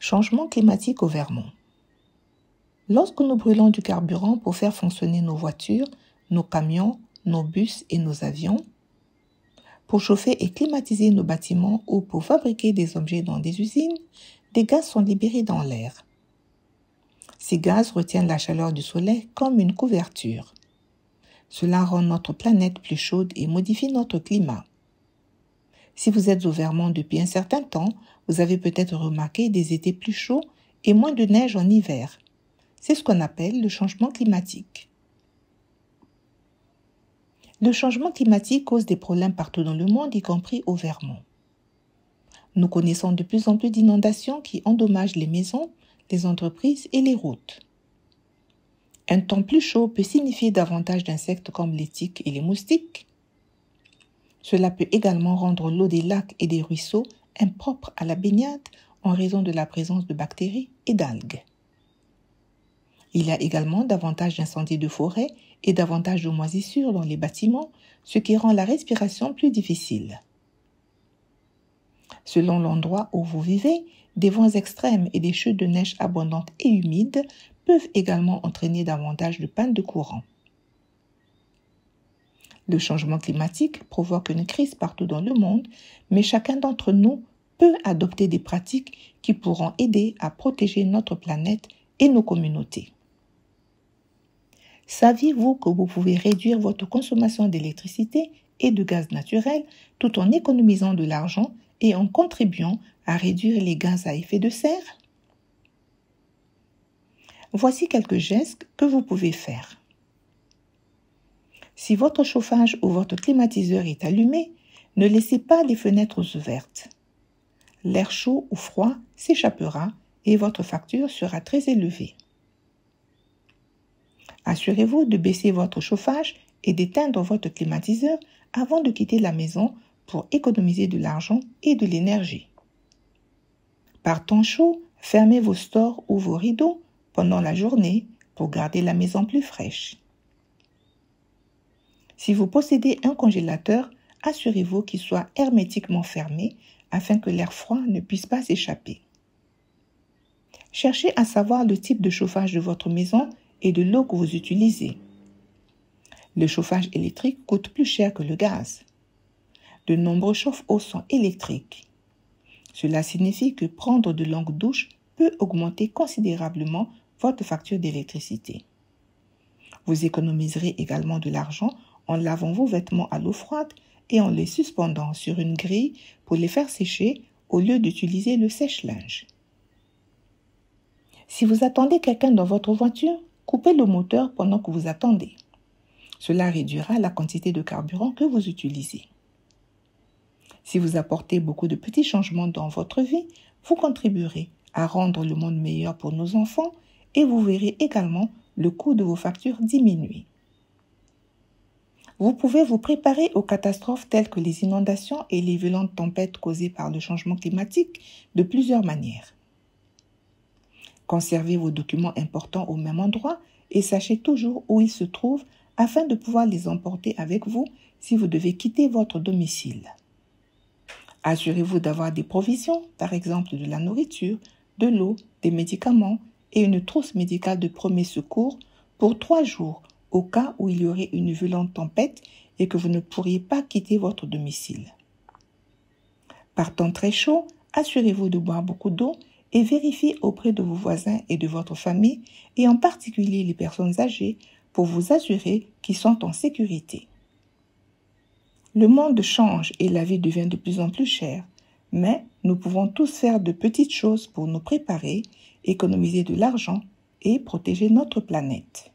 Changement climatique au Vermont. Lorsque nous brûlons du carburant pour faire fonctionner nos voitures, nos camions, nos bus et nos avions, pour chauffer et climatiser nos bâtiments ou pour fabriquer des objets dans des usines, des gaz sont libérés dans l'air. Ces gaz retiennent la chaleur du soleil comme une couverture. Cela rend notre planète plus chaude et modifie notre climat. Si vous êtes au Vermont depuis un certain temps, vous avez peut-être remarqué des étés plus chauds et moins de neige en hiver. C'est ce qu'on appelle le changement climatique. Le changement climatique cause des problèmes partout dans le monde, y compris au Vermont. Nous connaissons de plus en plus d'inondations qui endommagent les maisons, les entreprises et les routes. Un temps plus chaud peut signifier davantage d'insectes comme les tiques et les moustiques. Cela peut également rendre l'eau des lacs et des ruisseaux impropre à la baignade en raison de la présence de bactéries et d'algues. Il y a également davantage d'incendies de forêt et davantage de moisissures dans les bâtiments, ce qui rend la respiration plus difficile. Selon l'endroit où vous vivez, des vents extrêmes et des chutes de neige abondantes et humides peuvent également entraîner davantage de pannes de courant. Le changement climatique provoque une crise partout dans le monde, mais chacun d'entre nous peut adopter des pratiques qui pourront aider à protéger notre planète et nos communautés. Saviez-vous que vous pouvez réduire votre consommation d'électricité et de gaz naturel tout en économisant de l'argent et en contribuant à réduire les gaz à effet de serre? Voici quelques gestes que vous pouvez faire. Si votre chauffage ou votre climatiseur est allumé, ne laissez pas les fenêtres ouvertes. L'air chaud ou froid s'échappera et votre facture sera très élevée. Assurez-vous de baisser votre chauffage et d'éteindre votre climatiseur avant de quitter la maison pour économiser de l'argent et de l'énergie. Par temps chaud, fermez vos stores ou vos rideaux pendant la journée pour garder la maison plus fraîche. Si vous possédez un congélateur, assurez-vous qu'il soit hermétiquement fermé afin que l'air froid ne puisse pas s'échapper. Cherchez à savoir le type de chauffage de votre maison et de l'eau que vous utilisez. Le chauffage électrique coûte plus cher que le gaz. De nombreux chauffe-eau sont électriques. Cela signifie que prendre de longues douches peut augmenter considérablement votre facture d'électricité. Vous économiserez également de l'argent en lavant vos vêtements à l'eau froide et en les suspendant sur une grille pour les faire sécher au lieu d'utiliser le sèche-linge. Si vous attendez quelqu'un dans votre voiture, coupez le moteur pendant que vous attendez. Cela réduira la quantité de carburant que vous utilisez. Si vous apportez beaucoup de petits changements dans votre vie, vous contribuerez à rendre le monde meilleur pour nos enfants et vous verrez également le coût de vos factures diminuer. Vous pouvez vous préparer aux catastrophes telles que les inondations et les violentes tempêtes causées par le changement climatique de plusieurs manières. Conservez vos documents importants au même endroit et sachez toujours où ils se trouvent afin de pouvoir les emporter avec vous si vous devez quitter votre domicile. Assurez-vous d'avoir des provisions, par exemple de la nourriture, de l'eau, des médicaments et une trousse médicale de premier secours pour 3 jours au cas où il y aurait une violente tempête et que vous ne pourriez pas quitter votre domicile. Par temps très chaud, assurez-vous de boire beaucoup d'eau et vérifiez auprès de vos voisins et de votre famille, et en particulier les personnes âgées, pour vous assurer qu'ils sont en sécurité. Le monde change et la vie devient de plus en plus chère, mais nous pouvons tous faire de petites choses pour nous préparer, économiser de l'argent et protéger notre planète.